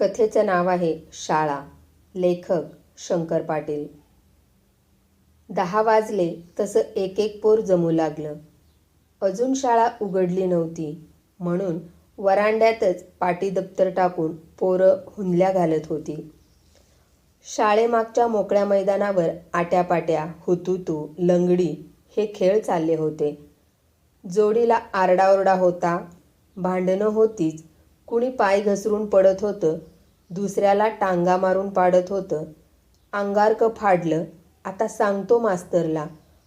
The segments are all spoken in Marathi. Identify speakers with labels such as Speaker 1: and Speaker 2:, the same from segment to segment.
Speaker 1: कथेचं नाव आहे शाळा. लेखक शंकर पाटील. 10 वाजले तसं एक एक पोर जमू लागलं. अजून शाळा उघडली नव्हती म्हणून वरांड्यातच पाटी दप्तर टाकून पोरं हुंदल्या घालत होती. शाळेमागच्या मोकळ्या मैदानावर आट्यापाट्या, हुतुतू, लंगडी हे खेळ चालले होते. जोडीला आरडाओरडा होता, भांडणं होतीच. कुणी पाय घसरून पडत होतं, दुसऱ्याला टांगा मारून पाडत होतं. अंगारकं फाडलं, आता सांगतो मास्तरला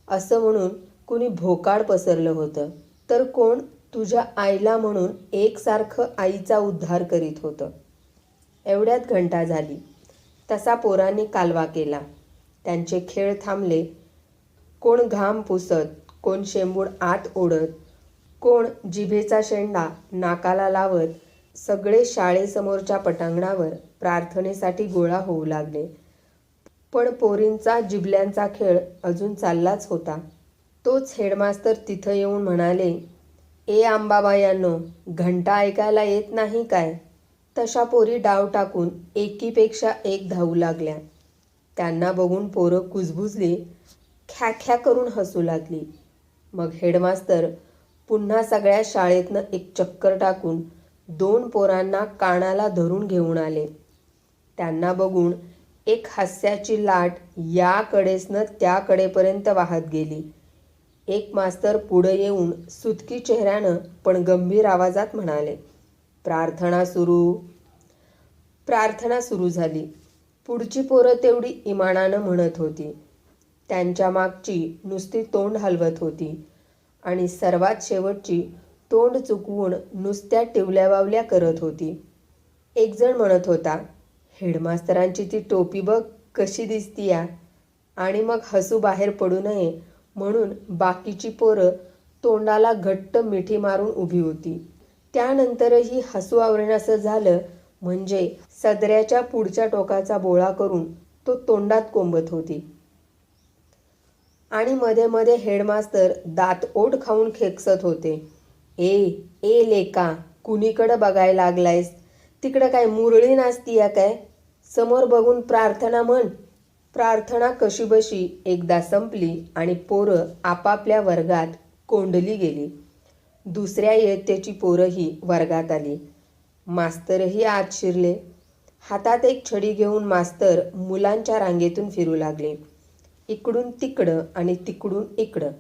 Speaker 1: असं म्हणून कुणी भोकाड पसरलं होतं, तर कोण तुझ्या आईला म्हणून एकसारखं आईचा उद्धार करीत होतं. एवढ्यात घंटा झाली तसा पोरांनी कालवा केला. त्यांचे खेळ थांबले. कोण घाम पुसत, कोण शेंबूड आत ओढत, कोण जिभेचा शेंडा नाकाला लावत सगळे शाळेसमोरच्या पटांगणावर प्रार्थनेसाठी गोळा होऊ लागले. पण पोरींचा जिबल्यांचा खेळ अजून चाललाच होता. तोच हेडमास्तर तिथं येऊन म्हणाले, ए आंबाबायांनो, घंटा ऐकायला येत नाही काय? तशा पोरी डाव टाकून एकीपेक्षा एक धावू लागल्या. त्यांना बघून पोरं कुजबुजली, ख्याख्या करून हसू लागली. मग हेडमास्तर पुन्हा सगळ्या शाळेतनं एक चक्कर टाकून 2 पोरांना कानाला धरून घेऊन आले. त्यांना बघून एक हास्याची लाट याकडेसनं त्याकडेपर्यंत वाहत गेली. एक मास्तर पुढं येऊन सुतकी चेहऱ्यानं पण गंभीर आवाजात म्हणाले, प्रार्थना सुरू. प्रार्थना सुरू झाली. पुढची पोरं तेवढी इमानानं म्हणत होती. त्यांच्या मागची नुसती तोंड हलवत होती आणि सर्वात शेवटची तोंड चुकवून नुसत्या टिवल्याबावल्या करत होती. एक जण म्हणत होता, हेडमास्तरांची ती टोपी बघ कशी दिसतीया. आणि मग हसू बाहेर पडू नये म्हणून बाकीची पोरं तोंडाला घट्ट मिठी मारून उभी होती. त्यानंतरही हसू आवरेनासं झालं म्हणजे सदऱ्याच्या पुढच्या टोकाचा बोळा करून तो तोंडात कोंबत होती. आणि मध्ये मध्ये हेडमास्तर दात ओठ खाऊन खेकसत होते, ए लेका, कुणीकडं बघायला लागलायस? तिकडं काय मुरळी नाचतीया काय? समोर बघून प्रार्थना म्हण. प्रार्थना कशीबशी एकदा संपली आणि पोरं आपापल्या वर्गात कोंडली गेली. दुसऱ्या इयत्तेची पोरंही वर्गात आली. मास्तरही आत शिरले. हातात एक छडी घेऊन मास्तर मुलांच्या रांगेतून फिरू लागले. इकडून तिकडं आणि तिकडून इकडं.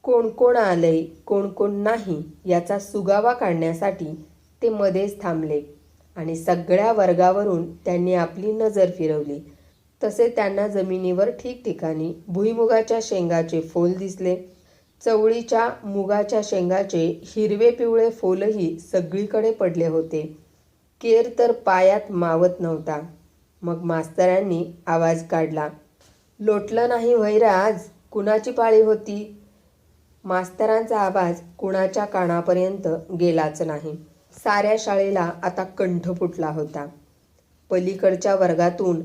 Speaker 1: कोण कोण आलंय, कोण कोण नाही याचा सुगावा काढण्यासाठी ते मध्येच थांबले आणि सगळ्या वर्गावरून त्यांनी आपली नजर फिरवली. तसे त्यांना जमिनीवर ठिकठिकाणी भुईमुगाच्या शेंगाचे फोल दिसले. चवळीच्या मुगाच्या शेंगाचे हिरवे पिवळे फोलही सगळीकडे पडले होते. केर तर पायात मावत नव्हता. मग मास्तरांनी आवाज काढला, लोटलं नाही व्हैरा आज? कुणाची पाळी होती? मास्तरांचा आवाज कुणाच्या कानापर्यंत गेलाच नाही. साऱ्या शाळेला आता कंठ फुटला होता. पलीकडच्या वर्गातून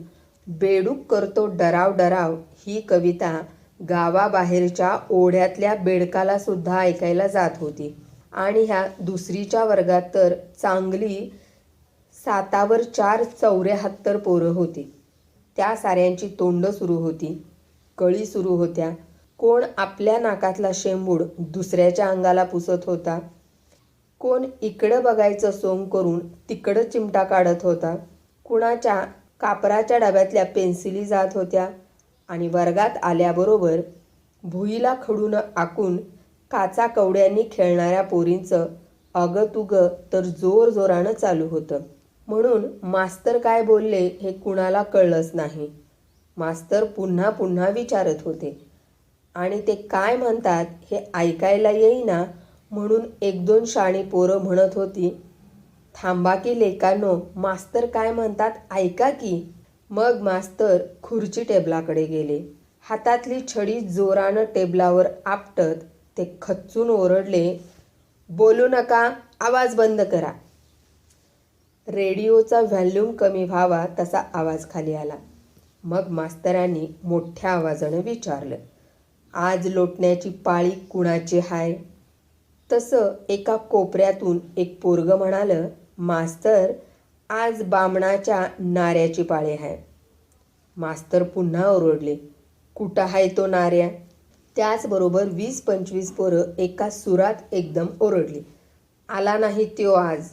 Speaker 1: बेडूक करतो डराव डराव ही कविता गावाबाहेरच्या ओढ्यातल्या बेडकाला सुद्धा ऐकायला जात होती. आणि ह्या दुसरीच्या वर्गात तर चांगली 7वर 4 74 पोरं होती. त्या साऱ्यांची तोंड सुरू होती, कळी सुरू होत्या. कोण आपल्या नाकातला शेंबूड दुसऱ्याच्या अंगाला पुसत होता, कोण इकडं बघायचं सोंग करून तिकडं चिमटा काढत होता, कुणाच्या कापराच्या डब्यातल्या पेन्सिली जात होत्या आणि वर्गात आल्याबरोबर भुईला खडून आकून काचा कवड्यांनी खेळणाऱ्या पोरींचं अगतुगं तर जोरजोरानं चालू होतं. म्हणून मास्तर काय बोलले हे कुणाला कळलंच नाही. मास्तर पुन्हा पुन्हा विचारत होते आणि ते काय म्हणतात हे ऐकायला येईना म्हणून 1-2 शाणी पोरं म्हणत होती, थांबा की लेकांनो, मास्तर काय म्हणतात ऐका की. मग मास्तर खुर्ची टेबलाकडे गेले. हातातली छडी जोरानं टेबलावर आपटत ते खच्चून ओरडले, बोलू नका, आवाज बंद करा. रेडिओचा व्हॉल्यूम कमी व्हावा तसा आवाज खाली आला. मग मास्तरांनी मोठ्या आवाजानं विचारलं, आज लोटण्याची पाळी कुणाची हाय? तसं एका कोपऱ्यातून एक पोरगं म्हणालं, मास्तर आज बामणाच्या नाऱ्याची पाळी आहे. मास्तर पुन्हा ओरडले, कुठं आहे तो नाऱ्या? त्याचबरोबर 20-25 पोरं एका सुरात एकदम ओरडली, आला नाही त्यो आज.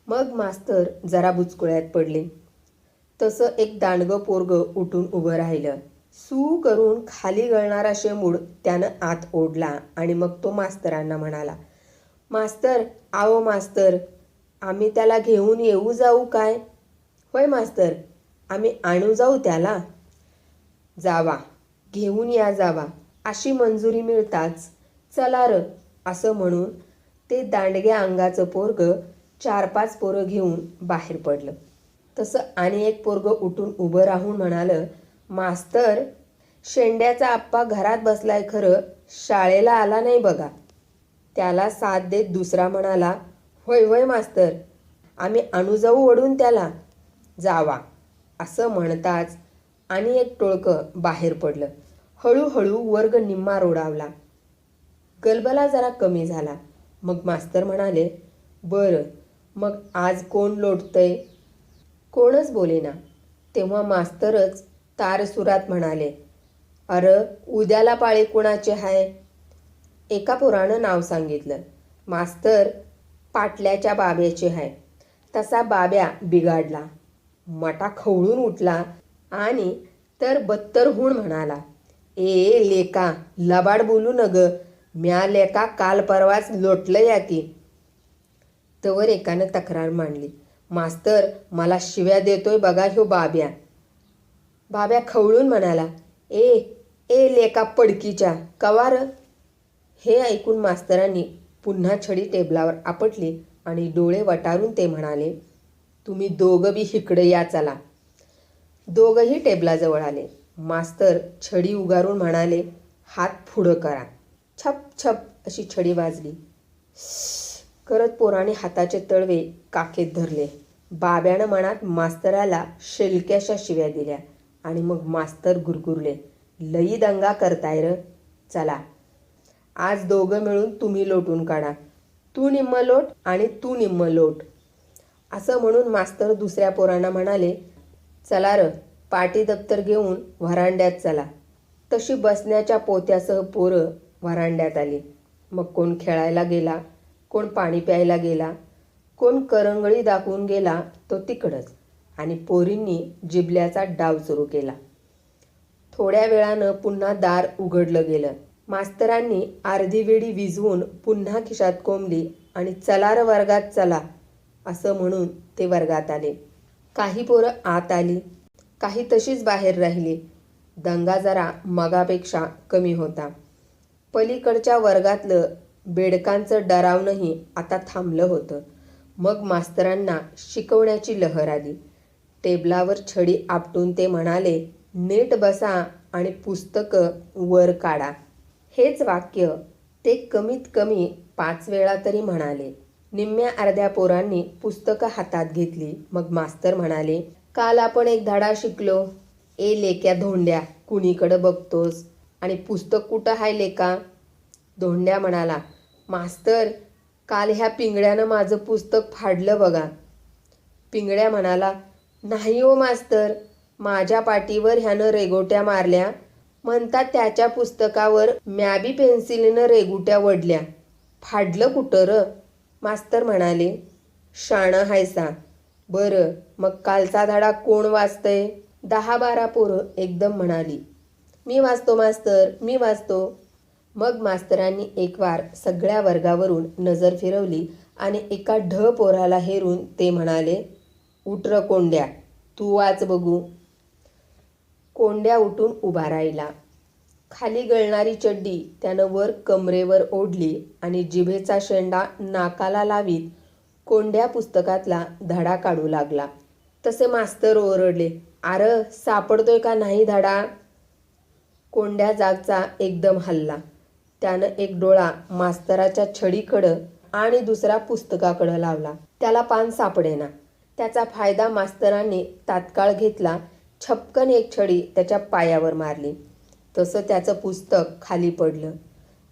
Speaker 1: मग मास्तर जरा बुचकुळ्यात पडले. तसं एक दांडगं पोरगं उठून उभं राहिलं. सू करून खाली गळणारा शेंबूड त्यानं आत ओढला आणि मग तो मास्तरांना म्हणाला, मास्तर, आओ मास्तर, आम्ही त्याला घेऊन येऊ जाऊ काय? होय मास्तर, आम्ही आणू जाऊ त्याला? जावा, घेऊन या जावा, अशी मंजुरी मिळताच चला र, असं म्हणून ते दांडग्या अंगाचं पोरगं 4-5 पोरं घेऊन बाहेर पडलं. तसं आणि एक पोरगं उठून उभं राहून म्हणालं, मास्तर, शेंड्याचा आप्पा घरात बसलाय खरं शाळेला आला नाही बघा. त्याला साथ देत दुसरा म्हणाला, होय होय मास्तर, आम्ही आणू जाऊ ओढून त्याला? जावा, असं म्हणताच आणि एक टोळकं बाहेर पडलं. हळूहळू वर्ग निम्मा रोडावला. गलबला जरा कमी झाला. मग मास्तर म्हणाले, बरं, मग आज कोण लोटतंय? कोणच बोलेना. तेव्हा मास्तरच तारसुरात म्हणाले, अरे उद्याला पाळी कुणाची आहे? एका पोरानं नाव सांगितलं. मास्तर, पाटल्याच्या बाब्याची आहे. तसा बाब्या बिघाडला. मटा खवळून उठला आणि तर बत्तर होऊन म्हणाला, ए लेका, लबाड बोलू न ग, म्या लेका काल परवाच लोटलं या की. तवर एकानं तक्रार मांडली, मास्तर, मला शिव्या देतोय बघा ह्यो बाब्या. बाब्या खवळून म्हणाला, ए ए लेका पडकीच्या, कवार? हे ऐकून मास्तरांनी पुन्हा छडी टेबलावर आपटली आणि डोळे वटारून ते म्हणाले, तुम्ही दोघं बी इकडे या चला. दोघंही टेबलाजवळ आले. मास्तर छडी उगारून म्हणाले, हात पुढं करा. छप छप अशी छडी वाजली. करत पोराने हाताचे तळवे काखेत धरले. बाब्यानं मनात मास्तराला शेलक्याशा शिव्या दिल्या आणि मग मास्तर गुरगुरले, लई दंगा करताय र, चला आज दोघं मिळून तुम्ही लोटून काढा. तू निम्म लोट आणि तू निम्म लोट. असं म्हणून मास्तर दुसऱ्या पोरांना म्हणाले, चला र, पाटी दप्तर घेऊन व्हरांड्यात चला. तशी बसण्याच्या पोत्यासह पोरं व्हरांड्यात आली. मग कोण खेळायला गेला, कोण पाणी प्यायला गेला, कोण करंगळी दाखवून गेला तो तिकडंच, आणि पोरींनी जिबल्याचा डाव सुरू केला. थोड्या वेळानं पुन्हा दार उघडलं गेलं. मास्तरांनी अर्धी वेळी विझवून पुन्हा खिशात कोंबली आणि चला र वर्गात चला, असं म्हणून ते वर्गात आले. काही पोरं आत आली, काही तशीच बाहेर राहिली. दंगा जरा मगापेक्षा कमी होता. पलीकडच्या वर्गातलं बेडकांचं डरावणंही आता थांबलं होतं. मग मास्तरांना शिकवण्याची लहर आली. टेबलावर छडी आपटून ते म्हणाले, नीट बसा आणि पुस्तकं वर काढा. हेच वाक्य ते कमीत कमी 5 वेळा तरी म्हणाले. निम्म्या अर्ध्या पोरांनी पुस्तकं हातात घेतली. मग मास्तर म्हणाले, काल आपण एक धडा शिकलो. ए लेक्या धोंड्या, कुणीकडं बघतोस आणि पुस्तक कुठं आहे लेका? धोंड्या म्हणाला, मास्तर, काल ह्या पिंगळ्यानं माझं पुस्तक फाडलं बघा. पिंगळ्या म्हणाला, नाही हो मास्तर, माझ्या पाटीवर ह्यानं रेगोट्या मारल्या, म्हणतात त्याच्या पुस्तकावर म्या बी पेन्सिलीनं रेगुट्या वडल्या. फाडलं कुठं र? मास्तर म्हणाले, शाणं हायसा. बरं, मग कालचा धडा कोण वाचतंय? 10-12 पोरं एकदम म्हणाली, मी वाचतो मास्तर, मी वाचतो. मग मास्तरांनी एकवार सगळ्या वर्गावरून नजर फिरवली आणि एका ढ पोराला हेरून ते म्हणाले, उठ र कोंड्या, तू वाच बघू. कोंड्या उठून उभा राहिला. खाली गळणारी चड्डी त्यानं वर कमरेवर ओढली आणि जिभेचा शेंडा नाकाला लावीत कोंड्या पुस्तकातला धडा काढू लागला. तसे मास्तर ओरडले, आर सापडतोय का नाही धडा? कोंड्या जागचा एकदम हल्ला. त्यानं एक डोळा मास्तराच्या छडीकडं आणि दुसरा पुस्तकाकडं लावला. त्याला पान सापडेना. त्याचा फायदा मास्तरांनी तात्काळ घेतला. छपकन एक छडी त्याच्या पायावर मारली. तसं त्याचं पुस्तक खाली पडलं.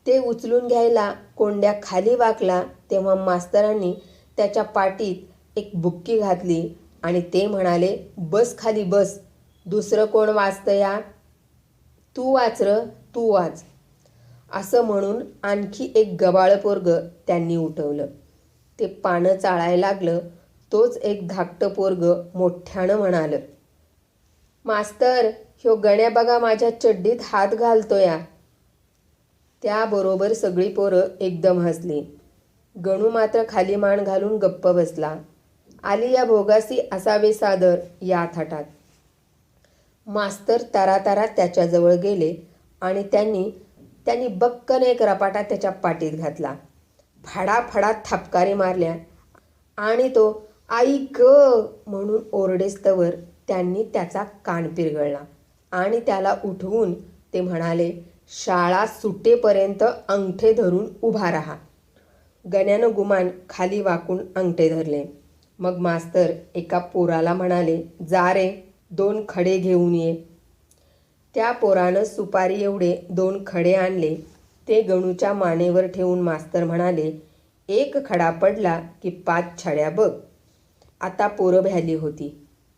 Speaker 1: ते उचलून घ्यायला कोंड्या खाली वाकला तेव्हा मास्तरांनी त्याच्या पाटीत एक बुक्की घातली आणि ते म्हणाले, बस खाली बस, दुसरं कोण वाचतं या? तू वाच र, तू वाच. असं म्हणून आणखी एक गबाळ पोरगं त्यांनी उठवलं. ते पानं चाळायला लागलं. तोच एक धाकटं पोरगं मोठ्यानं म्हणालं, मास्तर, ह्यो गण्या बघा माझ्या चड्डीत हात घालतो या. त्याबरोबर सगळी पोरं एकदम हसली. गणू मात्र खाली मान घालून गप्प बसला. आली या भोगासी असावे सादर या थाटात. मास्तर तारातारा त्याच्याजवळ गेले आणि त्यांनी बक्कन एक रपाटा त्याच्या पाठीत घातला. फडाफडा थपकारे मारल्या आणि तो आई ग म्हणून ओरडेस्तवर त्यांनी त्याचा कान पिरगळला आणि त्याला उठवून ते म्हणाले, शाळा सुटेपर्यंत अंगठे धरून उभा राहा. गण्यानं गुमान खाली वाकून अंगठे धरले. मग मास्तर एका पोराला म्हणाले, जा रे, 2 खडे घेऊन ये. त्या पोरानं सुपारी एवढे 2 खडे आणले. ते गणूच्या मानेवर ठेवून मास्तर म्हणाले, 1 खडा पडला की 5 छड्या बघ. आता पोरं भ्याली होती.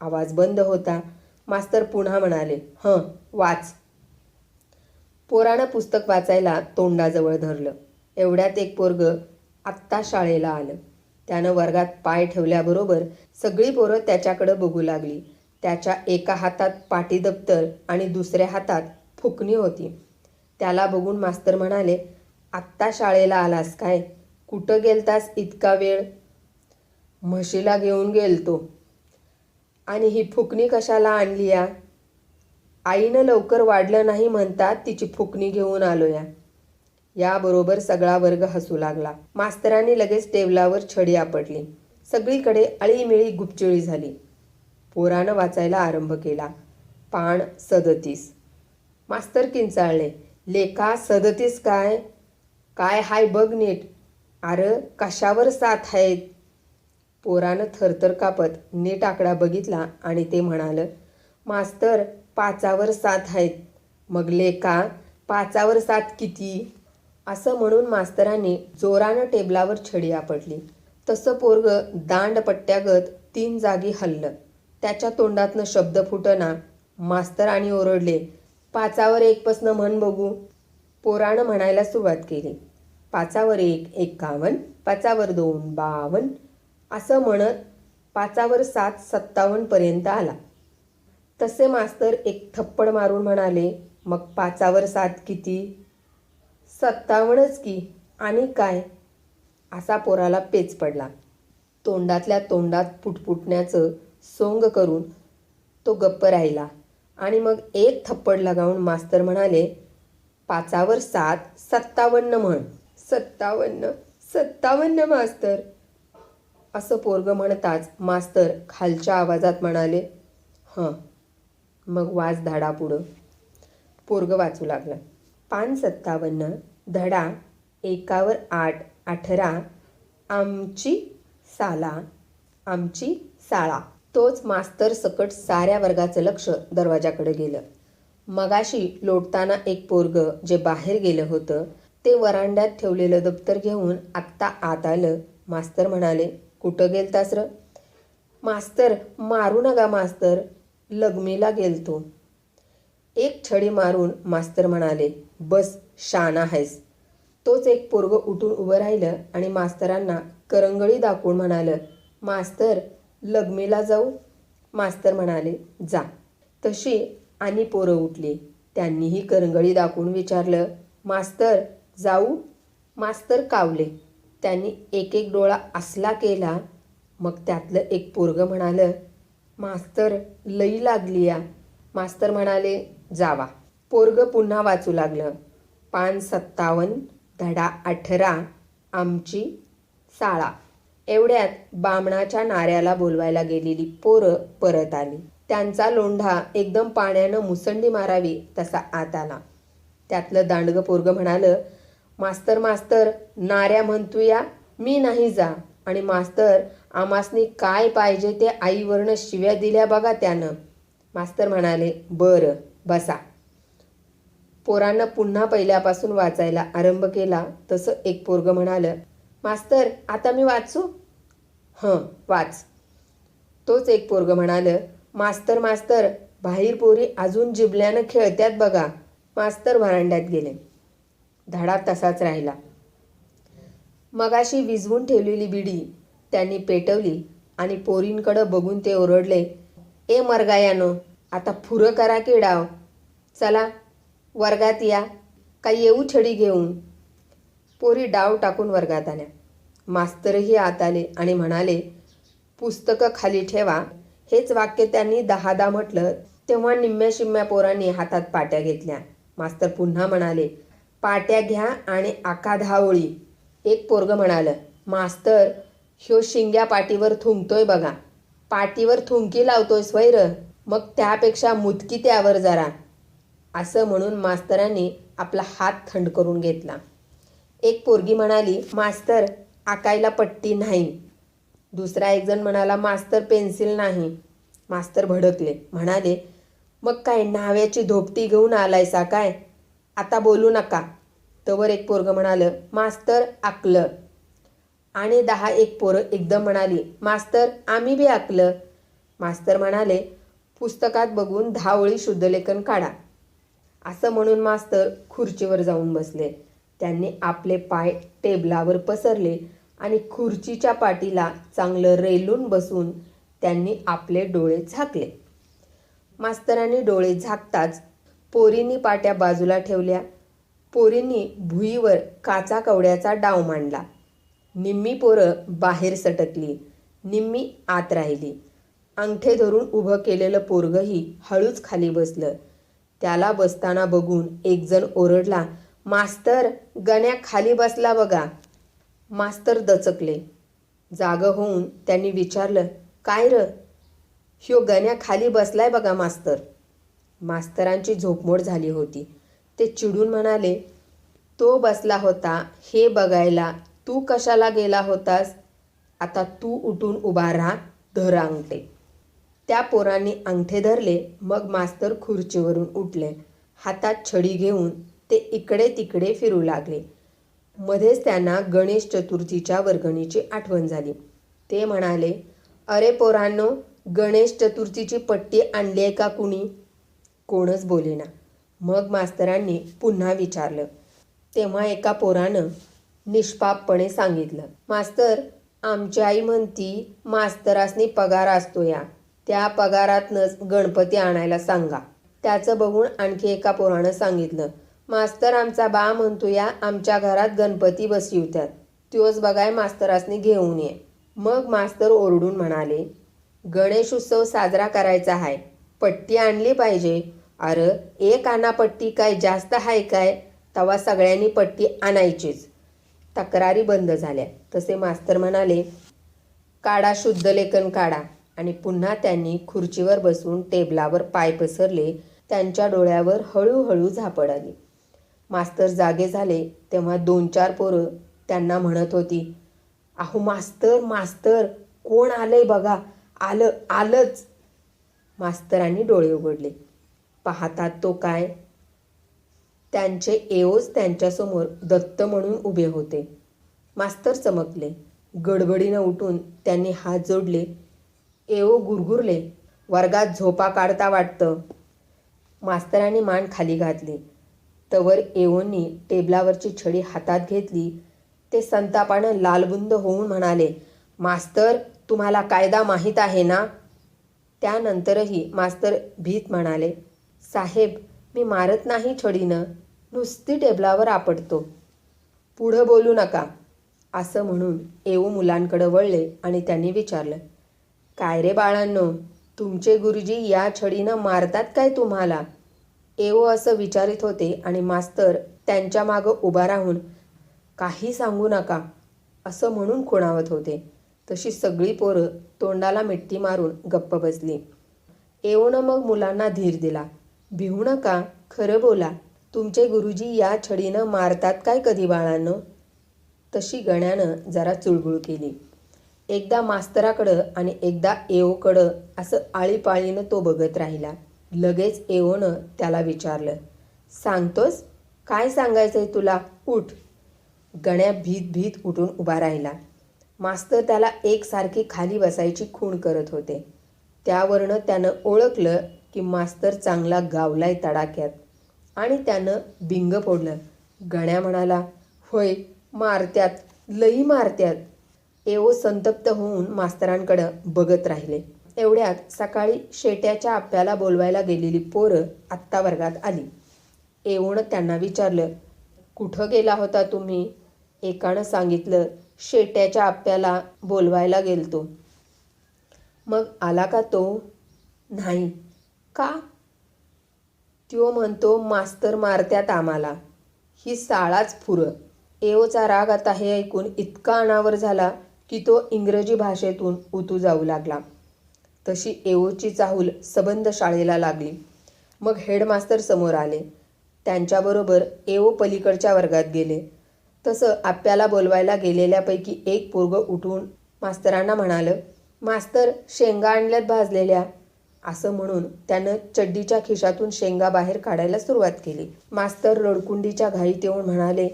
Speaker 1: आवाज बंद होता. मास्तर पुन्हा म्हणाले, वाच. पोरानं पुस्तक वाचायला तोंडाजवळ धरलं. एवढ्यात एक पोरगं आत्ता शाळेला आलं. त्यानं वर्गात पाय ठेवल्याबरोबर सगळी पोरं त्याच्याकडं बघू लागली. त्याच्या एका हातात पाटी दप्तर आणि दुसऱ्या हातात फुकणी होती. त्याला बघून मास्तर म्हणाले, आत्ता शाळेला आलास काय? कुठं गेलतास इतका वेळ? म्हशीला घेऊन गेलतो. आणि ही फुकणी कशाला आणली या? आईनं लवकर वाढलं नाही म्हणता तिची फुकणी घेऊन आलो या. याबरोबर सगळा वर्ग हसू लागला. मास्तरांनी लगेच टेबलावर छडी आपटली. सगळीकडे अळीमिळी गुपचिळी झाली. पोरानं वाचायला आरंभ केला. पान 37. मास्तर किंचाळले, लेका 37 काय? काय हाय बघ नीट. अरे कशावर 7 आहेत? पोरानं थरथर कापत नीट आकडा बघितला आणि ते म्हणालं, मास्तर 5वर 7 आहेत. मग लेका 5वर 7 किती? असं म्हणून मास्तरांनी जोरानं टेबलावर छडी आपटली. तसं पोरगं दांडपट्ट्यागत 3 जागी हललं. त्याच्या तोंडातनं शब्द फुटना. मास्तरांनी ओरडले, 5वर 1 पासनं म्हण बघू. पोरानं म्हणायला सुरुवात केली. 5वर 1 51, 5वर 2 52 असं म्हणत 5वर 7 57 पर्यंत आला. तसे मास्तर एक थप्पड मारून म्हणाले, मग 5वर 7 किती? 57च की, आणि काय? असा पोराला पेच पडला. तोंडातल्या तोंडात पुटपुटण्याचं सोंग करून तो गप्प राहिला आणि मग एक थप्पड लगावून मास्तर म्हणाले, 5वर 7 57 म्हण. 57 मास्तर. असं पोरगं म्हणताच मास्तर खालच्या आवाजात म्हणाले, मग वाच धडा पुढं. पोरगं वाचू लागलं. पान 57, धडा 1वर 8 18, आमची शाळा. तोच मास्तर सकट साऱ्या वर्गाचं लक्ष दरवाजाकडे गेलं. मगाशी लोटताना एक पोरगं जे बाहेर गेलं होतं ते वरांड्यात ठेवलेलं दप्तर घेऊन आत्ता आत आलं. मास्तर म्हणाले, कुठं गेलतास र? मास्तर, मारू नका मास्तर, लग्मीला गेलतो. एक छडी मारून मास्तर म्हणाले, बस शाणा आहेस. तोच एक पोरगं उठून उभं राहिलं आणि मास्तरांना करंगळी दाखवून म्हणालं, मास्तर, लग्मीला जाऊ? मास्तर म्हणाले, जा. तशी आणि पोरं उठली. त्यांनीही करंगळी दाखवून विचारलं, मास्तर जाऊ? मास्तर कावले. त्यांनी एक एक डोळा असला केला. मग त्यातलं एक पोरगं म्हणालं, मास्तर लई लागली या. मास्तर म्हणाले, जावा. पोरगं पुन्हा वाचू लागलं. पान 57, धडा 18, आमची शाळा. एवढ्यात बामणाच्या नाऱ्याला बोलवायला गेलेली पोरं परत आली. त्यांचा लोंढा एकदम पाण्यानं मुसंडी मारावी तसा आत आला. त्यातलं दांडगं पोरगं म्हणालं, मास्तर, नाऱ्या म्हणतूया, मी नाही जा. आणि मास्तर, आमासनी काय पाहिजे ते आईवरनं शिव्या दिल्या बघा त्यानं. मास्तर म्हणाले, बरं बसा. पोरांना पुन्हा पहिल्यापासून वाचायला आरंभ केला. तसं एक पोरगं म्हणालं, मास्तर आता मी वाचू? वाच. तोच एक पोरगं म्हणालं, मास्तर मास्तर, बाहेर पोरी अजून जिबल्यानं खेळत्यात बघा. मास्तर व्हरांड्यात गेले. धडा तसाच राहिला. मगाशी विझवून ठेवलेली बिडी त्यांनी पेटवली आणि पोरींकडं बघून ते ओरडले, ए मरगायानो, आता फुरं करा की डाव. चला वर्गात या, का येऊ छडी घेऊन. पोरी डाव टाकून वर्गात आल्या. मास्तरही आत आले आणि म्हणाले, पुस्तकं खाली ठेवा. हेच वाक्य त्यांनी 10दा म्हटलं तेव्हा निम्म्या शिम्म्या पोरांनी हातात पाट्या घेतल्या. मास्तर पुन्हा म्हणाले, पाट्या घ्या आणि आका 10 ओळी. एक पोरगं म्हणालं, मास्तर, ह्यो शिंग्या पाटीवर थुंकतोय बघा. पाटीवर थुंकी लावतोय स्वैर, मग त्यापेक्षा मुतकी त्यावर जरा. असं म्हणून मास्तरांनी आपला हात थंड करून घेतला. एक पोरगी म्हणाली, मास्तर, आकायला पट्टी नाही. दुसरा एक जण म्हणाला, मास्तर, पेन्सिल नाही. मास्तर भडकले, म्हणाले, मग काय न्हाव्याची धोपटी घेऊन आलायसा काय? आता बोलू नका. तवर एक पोरगं म्हणालं, मास्तर, आकलं. आणि 10 पोरं एकदम म्हणाली, मास्तर, आम्ही बी आकलं. मास्तर म्हणाले, पुस्तकात बघून 10 ओळी शुद्धलेखन काढा. असं म्हणून मास्तर खुर्चीवर जाऊन बसले. त्यांनी आपले पाय टेबलावर पसरले आणि खुर्चीच्या पाठीला चांगलं रेलून बसून त्यांनी आपले डोळे झाकले. मास्तरांनी डोळे झाकताच पोरींनी पाट्या बाजूला ठेवल्या. पोरींनी भुईवर काचा कवड्याचा डाव मांडला. निम्मी पोरं बाहेर सटकली, निम्मी आत राहिली. अंगठे धरून उभं केलेलं पोरगंही हळूच खाली बसलं. त्याला बसताना बघून एक जण ओरडला, मास्तर, गण्या खाली बसला बघा. मास्तर दचकले. जागं होऊन त्यांनी विचारलं, काय र? ह्यो गण्या खाली बसलाय बघा मास्तर. मास्तरांची झोपमोड झाली होती. ते चिडून म्हणाले, तो बसला होता हे बघायला तू कशाला गेला होतास? आता तू उठून उभा राहा, धर अंगठे. त्या पोरांनी अंगठे धरले. मग मास्तर खुर्चीवरून उठले. हातात छडी घेऊन ते इकडे तिकडे फिरू लागले. मध्येच त्यांना गणेश चतुर्थीच्या वर्गणीची आठवण झाली. ते म्हणाले, अरे पोरांनो, गणेश चतुर्थीची पट्टी आणली आहे का कुणी? कोणच बोलेना. मग मास्तरांनी पुन्हा विचारलं. तेव्हा एका पोरानं निष्पापपणे सांगितलं, मास्तर, आमची आई म्हणती मास्तरासनी पगार असतो या, त्या पगारातनंच गणपती आणायला सांगा. त्याचं बघून आणखी एका पोरानं सांगितलं, मास्तर, आमचा बा म्हणतो या आमच्या घरात गणपती बसवितात, त्योच बघाय मास्तरासनी घेऊन ये. मग मास्तर ओरडून म्हणाले, गणेश उत्सव साजरा करायचा आहे, पट्टी आणली पाहिजे. अरे एक आणा पट्टी, काय जास्त आहे काय? तवा सगळ्यांनी पट्टी आणायचीच. तक्रारी बंद झाल्या. तसे मास्तर म्हणाले, काढा शुद्धलेखन काढा. आणि पुन्हा त्यांनी खुर्चीवर बसून टेबलावर पाय पसरले. त्यांच्या डोळ्यावर हळूहळू झापड आली. मास्तर जागे झाले तेव्हा 2-4 पोरं त्यांना म्हणत होती, अहो मास्तर, मास्तर, कोण आलंय बघा, आलंच. मास्तरांनी डोळे उघडले. पाहतात तो काय, त्यांचे एओच त्यांच्यासमोर दत्त म्हणून उभे होते. मास्तर चमकले. गडबडीनं उठून त्यांनी हात जोडले. एओ गुरगुरले, वर्गात झोपा काढता वाटतं. मास्तरांनी मान खाली घातली. तवर एओंनी टेबलावरची छडी हातात घेतली. ते संतापानं लालबुंद होऊन म्हणाले, मास्तर, तुम्हाला कायदा माहीत आहे ना? त्यानंतरही मास्तर भीत म्हणाले, साहेब, मी मारत नाही छडीनं, नुसती टेबलावर आपटतो. पुढं बोलू नका. असं म्हणून एओ मुलांकडं वळले आणि त्यांनी विचारलं, काय रे बाळांनो, तुमचे गुरुजी या छडीनं मारतात काय तुम्हाला? एओ असं विचारित होते आणि मास्तर त्यांच्या मागं उभा राहून काही सांगू नका असं म्हणून खुणावत होते. तशी सगळी पोरं तोंडाला मिठी मारून गप्प बसली. एओनं मग मुलांना धीर दिला. भिवू नका, खरं बोला, तुमचे गुरुजी या छडीनं मारतात काय कधी बाळांनो? तशी गण्यानं जरा चुळबुळ केली. एकदा मास्तराकडं आणि एकदा एओकडं असं आळीपाळीनं तो बघत राहिला. लगेच एओनं त्याला विचारलं, सांगतोस? काय सांगायचंय तुला? उठ. गण्या भीत भीत उठून उभा राहिला. मास्तर त्याला एकसारखी खाली बसायची खूण करत होते. त्यावरनं त्यानं ओळखलं की मास्तर चांगला गावलाय तडाख्यात आणि त्यानं बिंग फोडलं. गण्या म्हणाला, होय मारत्यात, लई मारत्यात. एओ संतप्त होऊन मास्तरांकडं बघत राहिले. एवढ्यात सकाळी शेट्याच्या आप्याला बोलवायला गेलेली पोरं आत्ता वर्गात आली. एओनं त्यांना विचारलं, कुठं गेला होता तुम्ही? एकानं सांगितलं, शेट्याच्या आप्याला बोलवायला गेलतो. मग आला का तो? नाही. का? त्यो म्हणतो मास्तर मारत्यात आम्हाला. ही शाळाच फुरं. एओचा राग आता हे ऐकून इतका अनावर झाला की तो इंग्रजी भाषेतून उतू जाऊ लागला. तशी एओची चाहूल सबंध शाळेला लागली. मग हेडमास्तर समोर आले. त्यांच्याबरोबर एओ पलीकडच्या वर्गात गेले. तसं आप्याला बोलवायला गेलेल्यापैकी एक पोरगं उठून मास्तरांना म्हणालं, मास्तर शेंगा आणल्यात भाजलेल्या. असं म्हणून त्यानं चड्डीच्या खिशातून शेंगा बाहेर काढायला सुरुवात केली. मास्तर रडकुंडीच्या घाईत येऊन म्हणाले,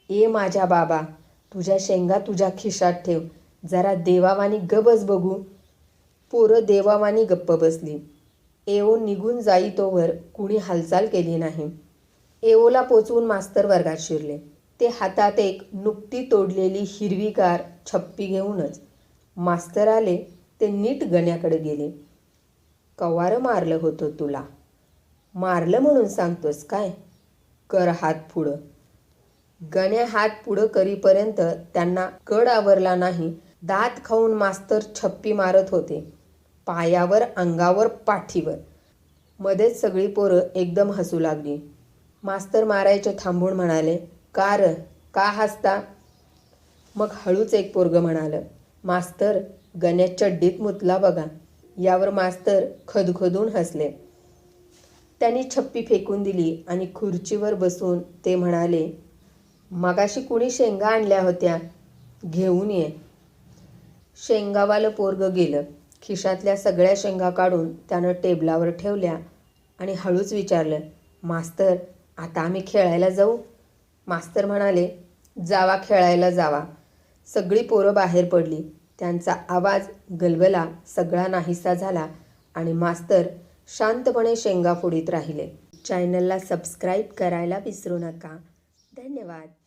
Speaker 1: ए माझ्या बाबा, तुझ्या शेंगा तुझ्या खिशात ठेव, जरा देवावानी गबस बघू. पोरं देवावानी गप्प बसली. एओ निघून जाई तोवर कुणी हालचाल केली नाही. एओला पोचवून मास्तर वर्गात शिरले. ते हातात एक नुकती तोडलेली हिरवीगार छप्पी घेऊनच. मास्तर आले ते नीट गण्याकडे गेले. कवारं मारलं होतं तुला? मारलं म्हणून सांगतोस काय? कर हात पुढं. गण्या हात पुढं करीपर्यंत त्यांना कड आवरला नाही. दात खाऊन मास्तर छप्पी मारत होते. पायावर, अंगावर, पाठीवर. मध्येच सगळी पोरं एकदम हसू लागली. मास्तर मारायचे थांबून म्हणाले, का हसता? मग हळूच एक पोरगं म्हणालं, मास्तर गण्या चड्डीत मुतला बघा. यावर मास्तर खदखदून हसले. त्यांनी छप्पी फेकून दिली आणि खुर्चीवर बसून ते म्हणाले, मगाशी कुणी शेंगा आणल्या होत्या, घेऊन ये. शेंगावालं पोरगं गेलं. खिशातल्या सगळ्या शेंगा काढून त्यानं टेबलावर ठेवल्या आणि हळूच विचारलं, मास्तर आता आम्ही खेळायला जाऊ? मास्तर म्हणाले, जावा खेळायला जावा. सगळी पोरं बाहेर पडली. त्यांचा आवाज गलबला सगळा नाहीसा झाला आणि मास्तर शांतपणे शेंगा फोडीत राहिले. चॅनलला सबस्क्राईब करायला विसरू नका. धन्यवाद.